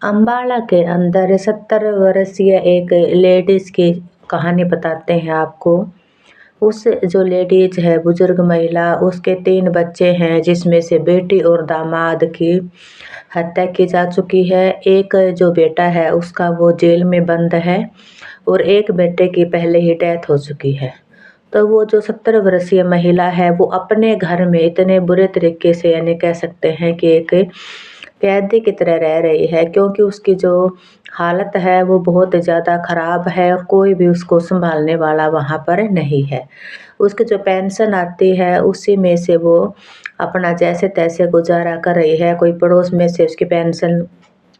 अम्बाला के अंदर 70 वर्षीय एक लेडीज़ की कहानी बताते हैं आपको। उस जो लेडीज़ है, बुजुर्ग महिला, उसके 3 बच्चे हैं, जिसमें से बेटी और दामाद की हत्या की जा चुकी है। एक जो बेटा है उसका वो जेल में बंद है और एक बेटे की पहले ही डेथ हो चुकी है। तो वो जो 70 वर्षीय महिला है वो अपने घर में इतने बुरे तरीके से, यानी कह सकते हैं कि एक कैदी की तरह रह रही है, क्योंकि उसकी जो हालत है वो बहुत ज़्यादा ख़राब है और कोई भी उसको संभालने वाला वहाँ पर नहीं है। उसकी जो पेंशन आती है उसी में से वो अपना जैसे-तैसे गुज़ारा कर रही है। कोई पड़ोस में से उसकी पेंशन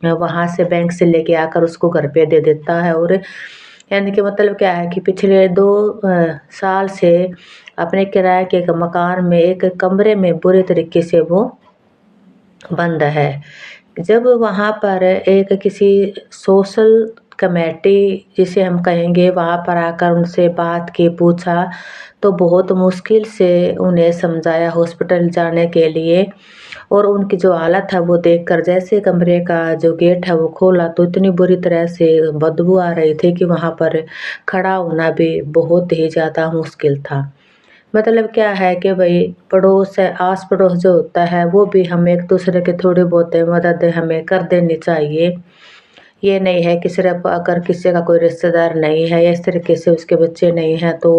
वहाँ से बैंक से लेके आकर उसको घर पे दे देता है, और यानी कि मतलब क्या है कि पिछले 2 साल से अपने किराए के एक मकान में एक कमरे में बुरे तरीके से वो बंद है। जब वहाँ पर एक किसी सोशल कमेटी जिसे हम कहेंगे, वहाँ पर आकर उनसे बात की, पूछा, तो बहुत मुश्किल से उन्हें समझाया हॉस्पिटल जाने के लिए। और उनकी जो हालत है वो देखकर, जैसे कमरे का जो गेट है वो खोला तो इतनी बुरी तरह से बदबू आ रही थी कि वहाँ पर खड़ा होना भी बहुत ही ज़्यादा मुश्किल था। मतलब क्या है कि भई पड़ोस है, आस-पड़ोस जो होता है वो भी हम एक-दूसरे की थोड़ी बहुत मदद हमें कर देनी चाहिए। ये नहीं है कि सिर्फ़ अगर किसी का कोई रिश्तेदार नहीं है या इस तरीके से उसके बच्चे नहीं हैं तो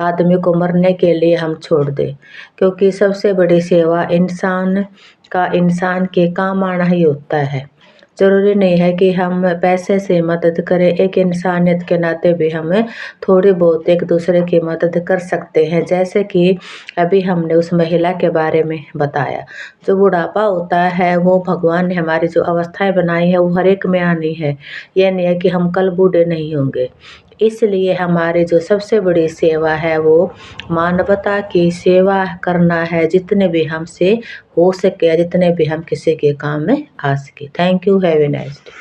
आदमी को मरने के लिए हम छोड़ दें। क्योंकि सबसे बड़ी सेवा इंसान का इंसान के काम आना ही होता है। ज़रूरी नहीं है कि हम पैसे से मदद करें, एक इंसानियत के नाते भी हम थोड़ी बहुत एक-दूसरे की मदद कर सकते हैं। जैसे कि अभी हमने उस महिला के बारे में बताया। जो बुढ़ापा होता है वो भगवान ने हमारी जो अवस्थाएँ बनाई हैं वो हर एक में आनी है। ये नहीं है कि हम कल बूढ़े नहीं होंगे। इसलिए हमारी जो सबसे बड़ी सेवा है वो मानवता की सेवा करना है, जितने भी हमसे हो सके, जितने भी हम किसी के काम में आ सके। Thank you, have a nice day.